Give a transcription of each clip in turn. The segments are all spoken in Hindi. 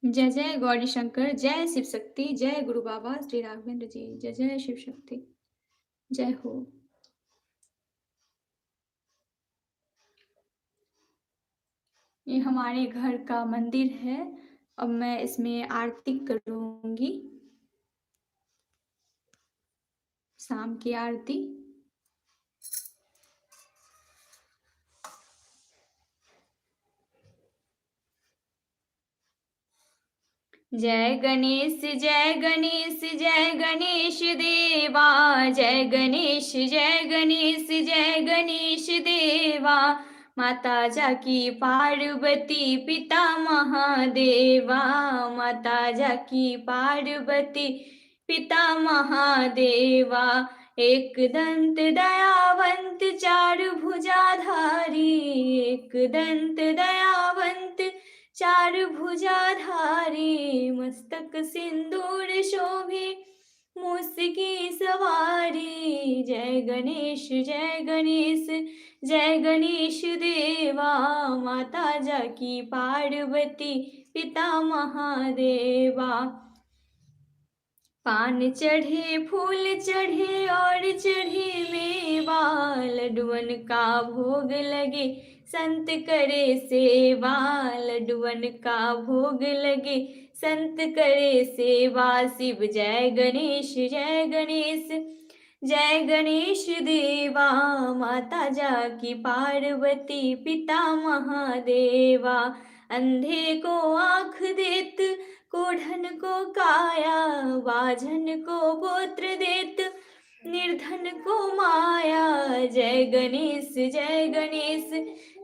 जय जय गौरी शंकर, जय शिव शक्ति, जय गुरु बाबा श्री राघवेंद्र जी। जय जय शिव शक्ति, जय हो। ये हमारे घर का मंदिर है। अब मैं इसमें आरती करूंगी, शाम की आरती। जय गणेश जय गणेश जय गणेश देवा, जय गणेश जय गणेश जय गणेश देवा। माता जाकी पार्वती पिता महादेवा, माता जाकी पार्वती पिता महादेवा। एक दंत दयावंत चार भुजाधारी, एक दंत दयावंत चार भुजाधारी। मस्तक सिंदूर शोभे मूस की सवारी। जय गणेश जय गणेश जय गणेश देवा, माता जाकी पार्वती पिता महादेवा। पान चढ़े फूल चढ़े और चढ़े मेवा, लड्डुअन का भोग लगे संत करे सेवा, लड्डुअन का भोग लगे संत करे सेवा। शिव जय गणेश जय गणेश जय गणेश देवा, माता जाकी पार्वती पिता महादेवा। अंधे को आँख देत, कोढ़न को काया, बाझन को पुत्र देत, निर्धन को माया। जय गणेश जय गणेश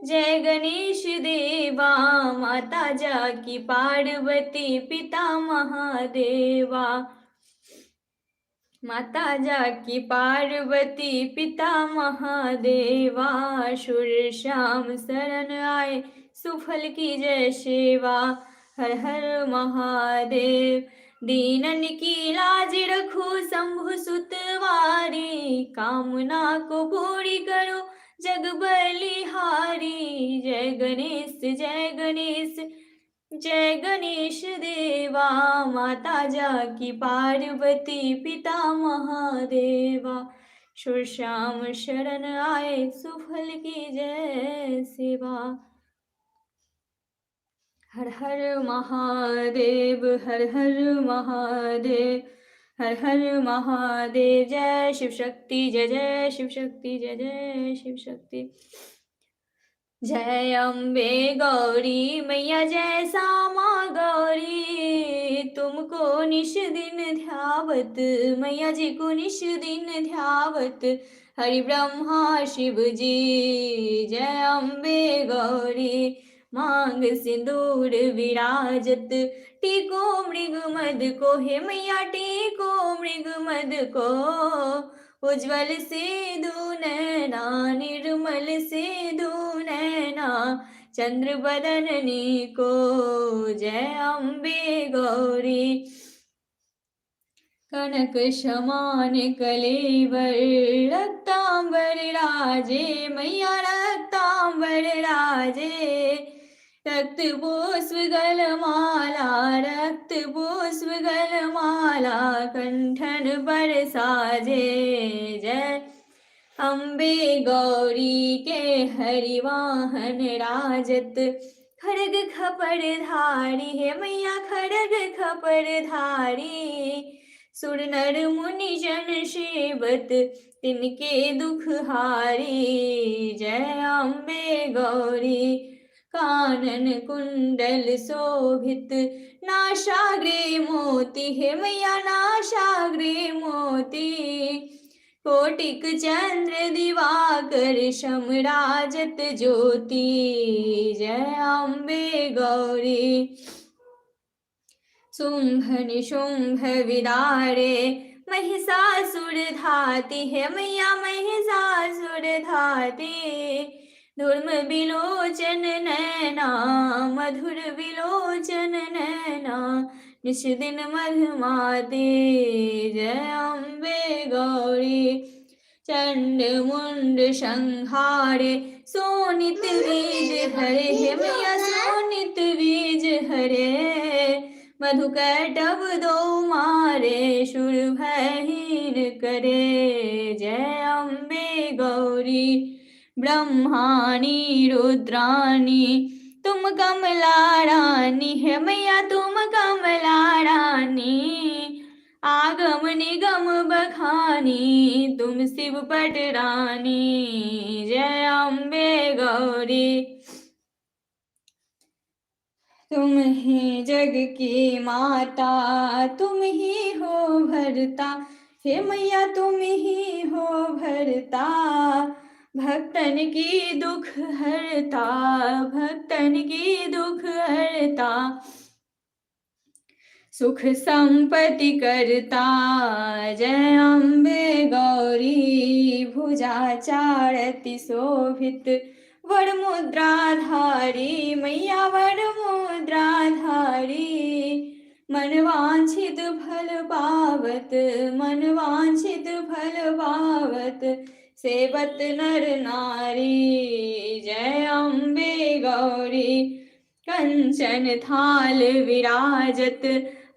जय गणेश देवा, माता जाकी पार्वती पिता महादेवा। माता जाकी पार्वती पिता महादेवा। सुर श्याम शरण आए सुफल की जय सेवा। हर हर महादेव, दीनन की लाज रखो शंभु सुतवारी। कामना को पूरी करो जग बलिहारी। जय गणेश जय गणेश जय गणेश देवा, माता जाकी पार्वती पिता महादेवा। सुर श्याम शरण आए सुफल की जय सेवा। हर हर महादेव हर हर महादेव हर हर महादेव। जय शिव शक्ति जय जय शिव शक्ति जय जय शिव शक्ति। जय अम्बे गौरी मैया जय श्यामा गौरी। तुमको निश दिन ध्यावत, मैया जी को निश दिन ध्यावत हरि ब्रह्मा शिव जी। जय अम्बे गौरी, मांग सिंदूर विराजत। टीको मृग मद को हे मैया, टीको मृग मद को। उज्ज्वल सेधु नैना, निर्मल सेधु नैना, चंद्र बदननी को। जय अम्बे गौरी, कनक समान कलेवर रक्तांबर राजे, मैया रक्तांबर राजे। रक्त पुष्प गलमाला, रक्त पुष्प गलमाला, कंठन पर साजे। जय अम्बे गौरी के हरिवाहन राजत। खड़ग खपर धारी है मैया, खड़ग खपर धारी। सुर नर मुनि जन सेवत, तिनके दुख हारी। जय अम्बे गौरी, कानन कुंडल शोभित, नासाग्रे मोती है मैया, नासाग्रे मोती। कोटिक चंद्र दिवाकर समराजत ज्योति। जय अम्बे गौरी, शुंभ निशुंभ विदारे, महिषासुर धाती है मैया, महिषासुर धाती। धूर्म विलोचन नैना, मधुर विलोचन नैना, निश दिन मधुमाते। जय अम्बे गौरी, चंड मुंड संहारे, सोनित बीज हरे हे मैया, सोनित बीज हरे। मधुकैटभ दो मारे शुर भयहीन करे। जय अम्बे गौरी ब्रह्माणी रुद्राणी तुम कमला रानी है मैया, तुम कमला रानी। आगम निगम बखानी तुम शिव पट रानी। जय अम्बे गौरी। तुम ही जग की माता, तुम ही हो भरता, हे मैया तुम ही हो भरता। भक्तन की दुख हरता, भक्तन की दुख हरता। सुख संपत्ति करता। जय अम्बे गौरी भुजा चारति शोभित, वर मुद्राधारी मैया वर मुद्राधारी। मन वांछित फल पावत, मन वांछित फल पावत, सेवत नर नारी। जय अम्बे गौरी। कंचन थाल विराजत,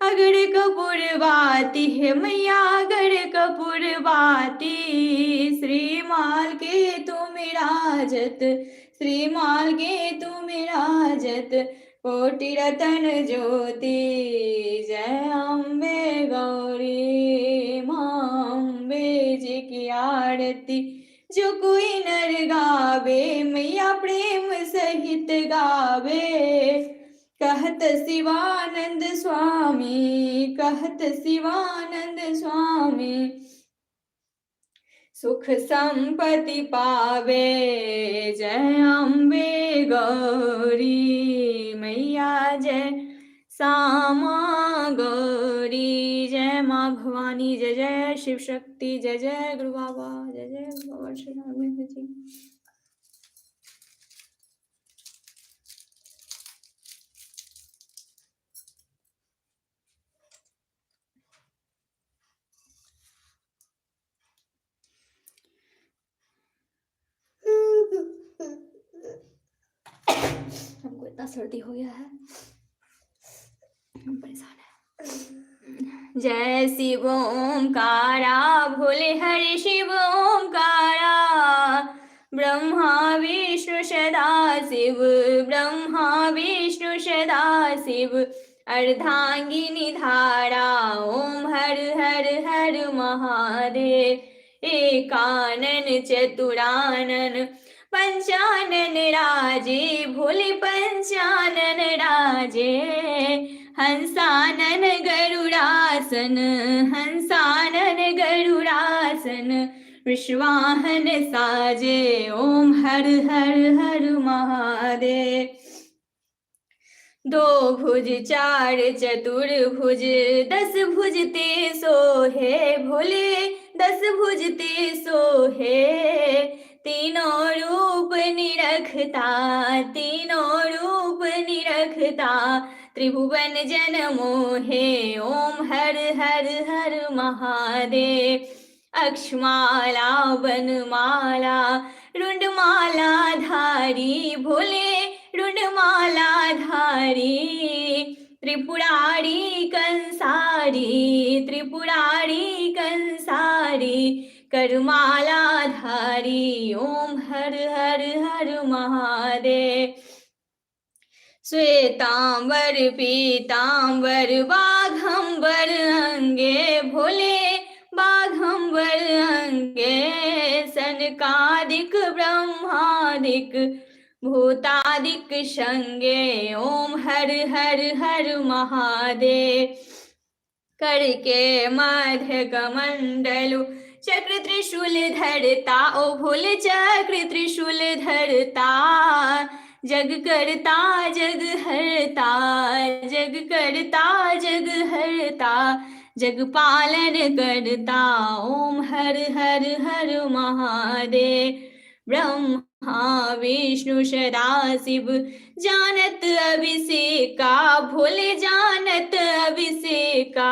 अगर कपूर बाती है मैया अगर कपूर बाती। श्रीमाल के तुम राजत, श्रीमाल के तुम राजत, कोटि रतन ज्योति। जय अम्बे गौरी। माँ अम्बे जी की आरती जो कोई नर गावे, मैया प्रेम सहित गावे। कहत शिवानंद स्वामी, कहत शिवानंद स्वामी, सुख संपत्ति पावे। जय अम्बे गौरी मैया जय श्यामा गौरी। जय माँ भवानी, जय जय शिव शक्ति, जय जय गुरु बाबा, जय जय बाबा श्री राघवेंद्र जी। हमको इतना सर्दी हो गया है, हम परेशान है। जय शिव ओंकारा भोले हरि शिव ओंकारा। ब्रह्मा विष्णु सदा शिव, ब्रह्मा विष्णु सदा शिव। अर्धांगिनी धारा ओम हर हर हर महादेव। एकानन चतुरानन पंचानन राजे, भोले पंचानन राजे। हंसानन गरुड़ासन, हंसानन गरुड़ासन। विश्वाहन साजे ओम हर हर हर महादेव। दो भुज चार चतुर्भुज, 10 भुज ते सोहे भोले, 10 भुज ते सोहे। तीनों रूप निरखता, तीनों रूप निरखता। त्रिभुवन जन मोहे ओम हर हर हर महादेव। अक्षमाला वनमाला रुंडमाला धारी, भोले रुंडमाला धारी। त्रिपुरारी कंसारी, त्रिपुरारी कंसारी। करमाला धारी ओम हर हर हर महादेव। श्वेतांबर पीतांबर बाघंबर अंगे, भोले बाघंबर अंगे। सनकादिक ब्रह्मादिक भूतादिक संगे ओम हर हर हर महादेव। करके मध्य कमंडलु चक्र त्रिशूल धरता, ओ भोले चक्र त्रिशूल धरता। जग करता जग हरता, जग करता जग हरता। जग पालन करता ओम हर हर हर महादेव। ब्रह्मा विष्णु सदा शिव जानत अभिषेका, भोले जानत अभिषेका।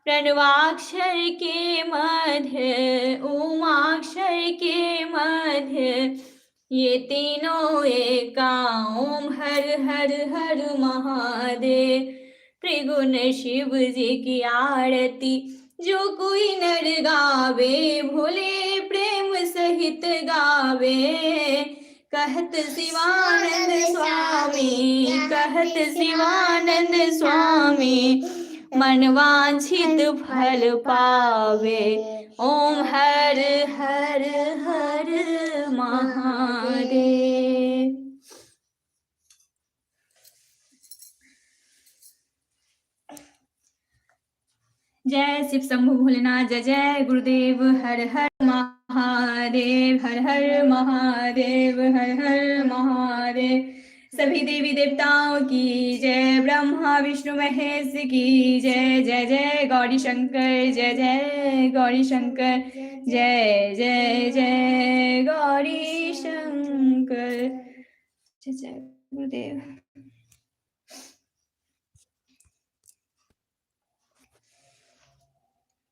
प्रणवाक्षर के मध्य उमाक्षर के मध्य। ये तीनों एका ओम हर हर हर महादेव। त्रिगुण शिव जी की आरती जो कोई नर गावे भोले प्रेम सहित गावे। कहत शिवानंद स्वामी, कहत शिवानंद स्वामी, मन वांछित फल पावे। ओम हर हर हर महादेव। जय शिव शंभु भोलेनाथ, जय जय गुरुदेव। हर हर महादेव, हर हर महादेव, हर हर महादेव। सभी देवी देवताओं की जय, ब्रह्मा विष्णु महेश की जय। जय जय गौरी शंकर, जय जय गौरी शंकर, जय जय जय गौरी शंकर, जय जय गुरुदेव।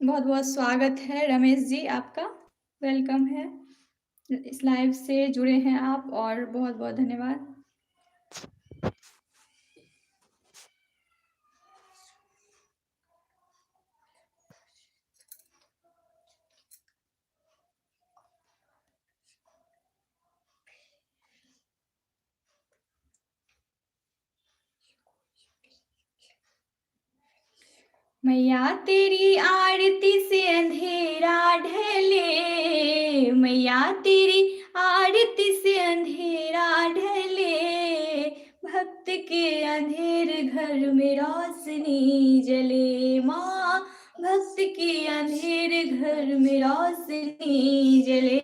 बहुत बहुत स्वागत है रमेश जी, आपका वेलकम है। इस लाइव से जुड़े हैं आप, और बहुत बहुत धन्यवाद। मैया तेरी आरती से अंधेरा ढले, मैया तेरी आरती से अंधेरा ढले, भक्त के अंधेर घर में रोशनी जले। माँ भक्त के अंधेर घर में रोशनी जले।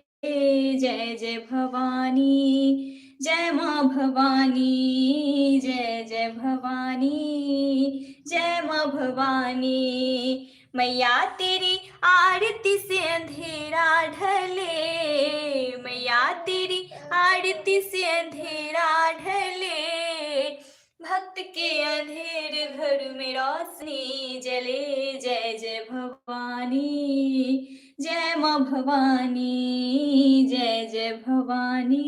जय जय भवानी, जय माँ भवानी, जय जय भवानी, जय माँ भवानी। मैया तेरी आरती से अंधेरा ढले, मैया तेरी आरती से अंधेरा ढले, भक्त के अंधेर घर में रोशनी जले। जय जय भवानी, जय माँ भवानी, जय जय भवानी,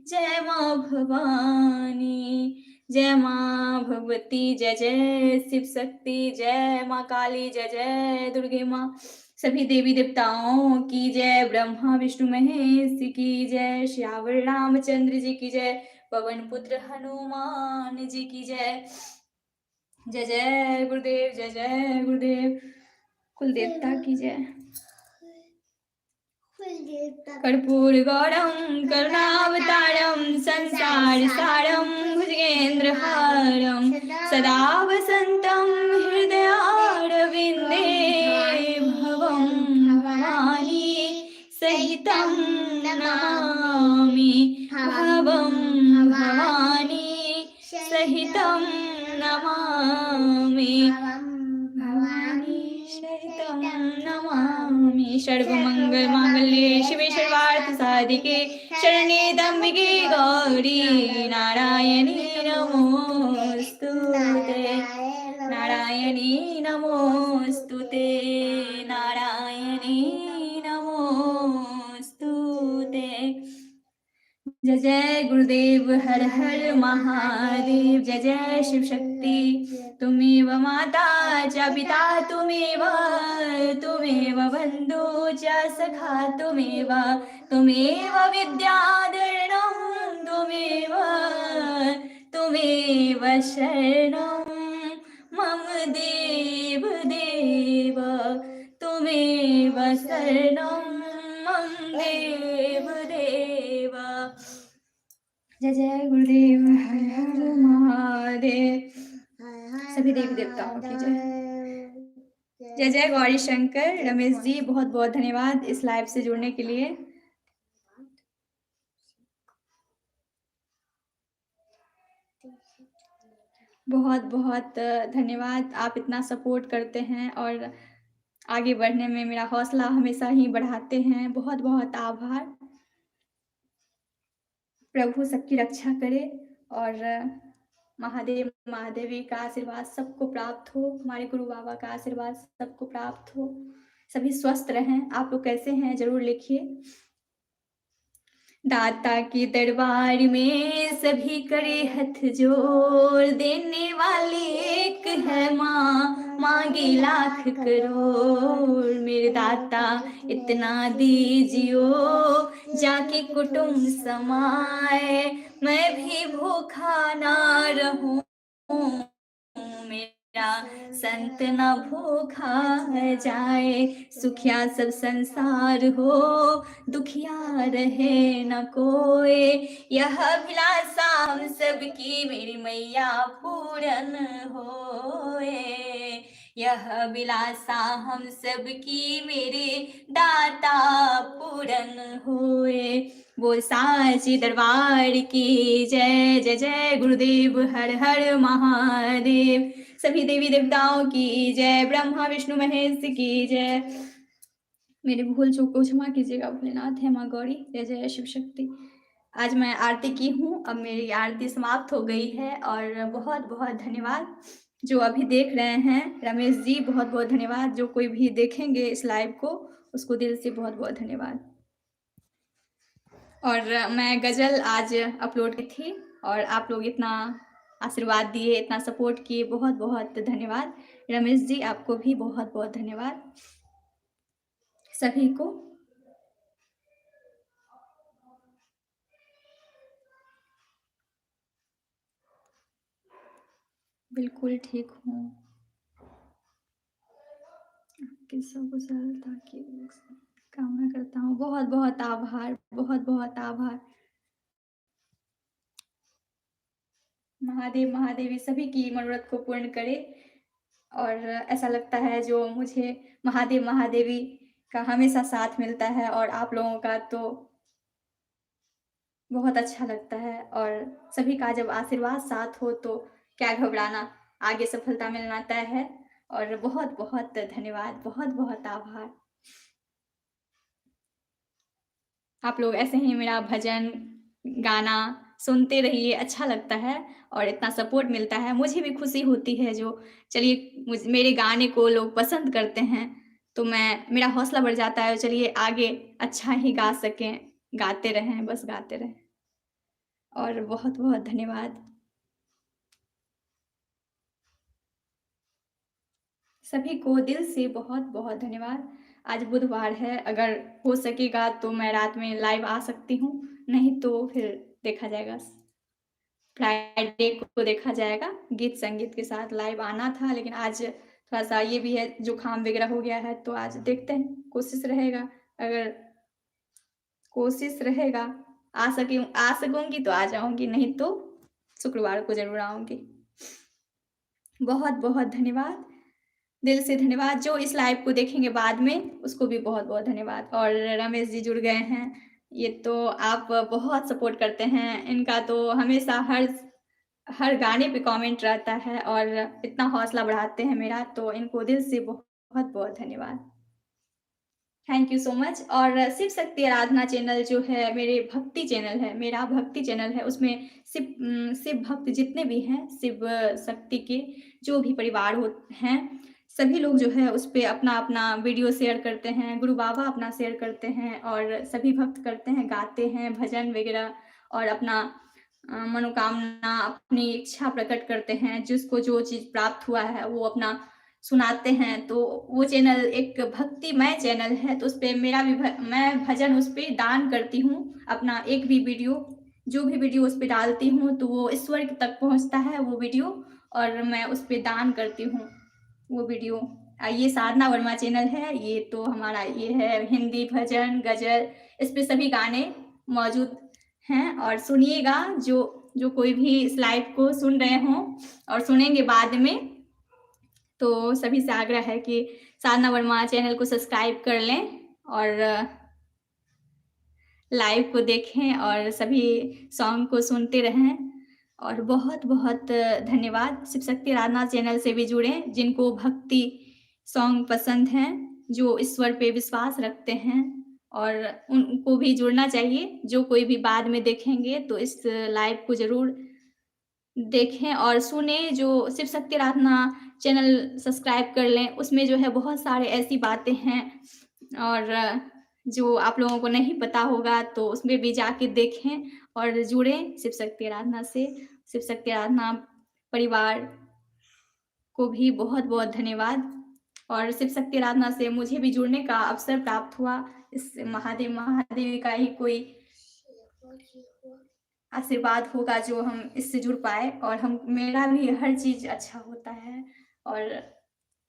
जय माँ भवानी, जय माँ भगवती, जय जय शिव शक्ति, जय माँ काली, जय जय दुर्गे माँ। सभी देवी देवताओं की जय, ब्रह्मा विष्णु महेश की जय, श्यावर रामचंद्र जी की जय, पवन पुत्र हनुमान जी की जय। जय जय गुरुदेव, जय जय गुरुदेव। कुल देवता की जय। कर्पूर गौरम करुणावतारम संसार सारम भुजगेंद्र हारम सदा वसंतम हृदयारविंदे भवम भवानी सहितं नमामि। भवम भवानी सहितं नमामि, भवानी सहितं नमामि। सर्वमंगल मांगल्ये शिवे सर्वार्थ साधिके शरण्ये त्र्यंबके गौरी नारायणी नमोस्तुते, नारायणी नमोस्तुते, नारायणी नमोस्तुते। जय जय गुरुदेव, हर हर महादेव, जय जय शिव शक्ति। तुमेव माता च पिता तुमेव, तुमेव बन्धु च सखा तुमेव, तुमेव विद्याधरणं तुमेव, तुमेव शरणं मम देव देव, तुमेव शरणं मम देव देव। जय जय गुरुदेव, हर हर महादेव। सभी देवी देवताओं की जय। जय जय गौरी शंकर। रमेश जी बहुत बहुत धन्यवाद इस लाइव से जुड़ने के लिए। बहुत बहुत धन्यवाद, आप इतना सपोर्ट करते हैं और आगे बढ़ने में मेरा हौसला हमेशा ही बढ़ाते हैं। बहुत बहुत आभार। प्रभु सबकी रक्षा करे और महादेव महादेवी का आशीर्वाद सबको प्राप्त हो, हमारे गुरु बाबा का आशीर्वाद सबको प्राप्त हो, सभी स्वस्थ रहें। आप लोग कैसे हैं जरूर लिखिए। दाता के दरबार में सभी करे हथ जोड़, देने वाली एक है माँ, मांगे लाख करोड़। मेरे दाता इतना दीजियो, जाके कुटुंब समाए, मैं भी भूखा ना रहूं, मेरा संत न भूखा जाए। सुखिया सब संसार हो, दुखिया रहे न कोई, यह अभिलाषा हम सबकी मेरी मैया पूरन होए। यह अभिलाषा हम सबकी मेरे दाता पूरन होए। बोल साची दरबार की जय, जय जय गुरुदेव हर हर महादेव। सभी देवी देवताओं की जय, ब्रह्मा विष्णु महेश की जय। मेरे भूल चूक को क्षमा कीजिएगा भोलेनाथ, है माँ गौरी, जय जय शिव शक्ति। आज मैं आरती की हूँ, अब मेरी आरती समाप्त हो गई है और बहुत बहुत धन्यवाद जो अभी देख रहे हैं। रमेश जी बहुत बहुत धन्यवाद, जो कोई भी देखेंगे इस लाइव को उसको दिल से बहुत बहुत धन्यवाद। और मैं गज़ल आज अपलोड की थी और आप लोग इतना आशीर्वाद दिए, इतना सपोर्ट किए, बहुत बहुत धन्यवाद। रमेश जी आपको भी बहुत बहुत धन्यवाद सभी को। बिल्कुल ठीक हूँ, आपकी सकुशलता की कामना करता हूँ। बहुत बहुत आभार, बहुत बहुत आभार। महादेव महादेवी सभी की मनोरथ को पूर्ण करे। और ऐसा लगता है जो मुझे महादेव महादेवी का हमेशा साथ मिलता है और आप लोगों का तो बहुत अच्छा लगता है। और सभी का जब आशीर्वाद साथ हो तो क्या घबराना, आगे सफलता मिलना तय है। और बहुत बहुत धन्यवाद, बहुत बहुत आभार। आप लोग ऐसे ही मेरा भजन गाना सुनते रहिए, अच्छा लगता है और इतना सपोर्ट मिलता है, मुझे भी खुशी होती है। जो चलिए मेरे गाने को लोग पसंद करते हैं तो मेरा हौसला बढ़ जाता है, चलिए आगे अच्छा ही गा सकें, गाते रहें, बस गाते रहें। और बहुत बहुत धन्यवाद सभी को, दिल से बहुत बहुत धन्यवाद। आज बुधवार है, अगर हो सकेगा तो मैं रात में लाइव आ सकती हूँ, नहीं तो फिर देखा जाएगा, फ्राइडे को देखा जाएगा। गीत संगीत के साथ लाइव आना था, लेकिन आज थोड़ा सा ये भी है, जुकाम वगैरह हो गया है, तो आज देखते हैं, कोशिश रहेगा, अगर कोशिश रहेगा आ सकूंगी तो आ जाऊंगी, नहीं तो शुक्रवार को जरूर आऊंगी। बहुत बहुत धन्यवाद, दिल से धन्यवाद। जो इस लाइव को देखेंगे बाद में उसको भी बहुत बहुत धन्यवाद। और रमेश जी जुड़ गए हैं, ये तो आप बहुत सपोर्ट करते हैं, इनका तो हमेशा हर गाने पे कमेंट रहता है और इतना हौसला बढ़ाते हैं मेरा, तो इनको दिल से बहुत बहुत धन्यवाद, थैंक यू सो मच। और शिव शक्ति आराधना चैनल जो है मेरे भक्ति चैनल है, मेरा भक्ति चैनल है, उसमें शिव भक्त जितने भी हैं, शिव शक्ति के जो भी परिवार हैं, सभी लोग जो है उस पर अपना अपना वीडियो शेयर करते हैं, गुरु बाबा अपना शेयर करते हैं और सभी भक्त करते हैं, गाते हैं भजन वगैरह और अपना मनोकामना, अपनी इच्छा प्रकट करते हैं, जिसको जो चीज़ प्राप्त हुआ है वो अपना सुनाते हैं। तो वो चैनल एक भक्तिमय चैनल है, तो उस पे मेरा भी मैं भजन उस पे दान करती हूँ। अपना एक भी वीडियो, जो भी वीडियो उस पे डालती हूँ तो वो ईश्वर तक पहुँचता है वो वीडियो, और मैं उस पे दान करती हूँ वो वीडियो। ये साधना वर्मा चैनल है, ये तो हमारा ये है हिंदी भजन गज़ल, इस पे सभी गाने मौजूद हैं। और सुनिएगा, जो कोई भी इस लाइव को सुन रहे हों और सुनेंगे बाद में, तो सभी से आग्रह है कि साधना वर्मा चैनल को सब्सक्राइब कर लें और लाइव को देखें और सभी सॉन्ग को सुनते रहें। और बहुत बहुत धन्यवाद। शिव शक्ति आराधना चैनल से भी जुड़ें, जिनको भक्ति सॉन्ग पसंद हैं, जो ईश्वर पे विश्वास रखते हैं, और उनको भी जुड़ना चाहिए। जो कोई भी बाद में देखेंगे तो इस लाइव को ज़रूर देखें और सुने। जो शिव शक्ति आराधना चैनल सब्सक्राइब कर लें, उसमें जो है बहुत सारे ऐसी बातें हैं और जो आप लोगों को नहीं पता होगा तो उसमें भी जाके देखें और जुड़ें शिव शक्ति आराधना से। शिव शक्ति आराधना परिवार को भी बहुत-बहुत धन्यवाद। और शिव शक्ति आराधना से मुझे भी जुड़ने का अवसर प्राप्त हुआ। इस महादेव का ही कोई आशीर्वाद होगा जो हम इससे जुड़ पाए, और हम मेरा भी हर चीज़ अच्छा होता है, और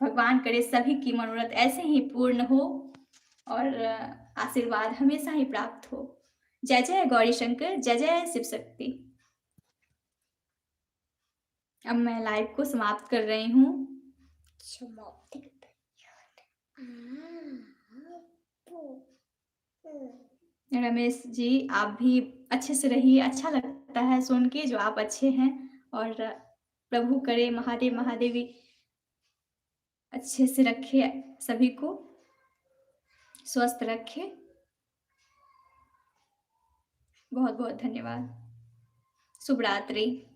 भगवान करे सभी की मनोरथ ऐसे ही पूर्ण हो और आशीर्वाद हमेशा ही प्राप्त हो। जय जय गौरी शंकर, जय जय शिव शक्ति। अब मैं लाइव को समाप्त कर रही हूँ। रमेश जी, आप भी अच्छे से रहिए। अच्छा लगता है सुन के जो आप अच्छे हैं, और प्रभु करे महादेवी अच्छे से रखे, सभी को स्वस्थ रखे। बहुत बहुत धन्यवाद। शुभ रात्रि।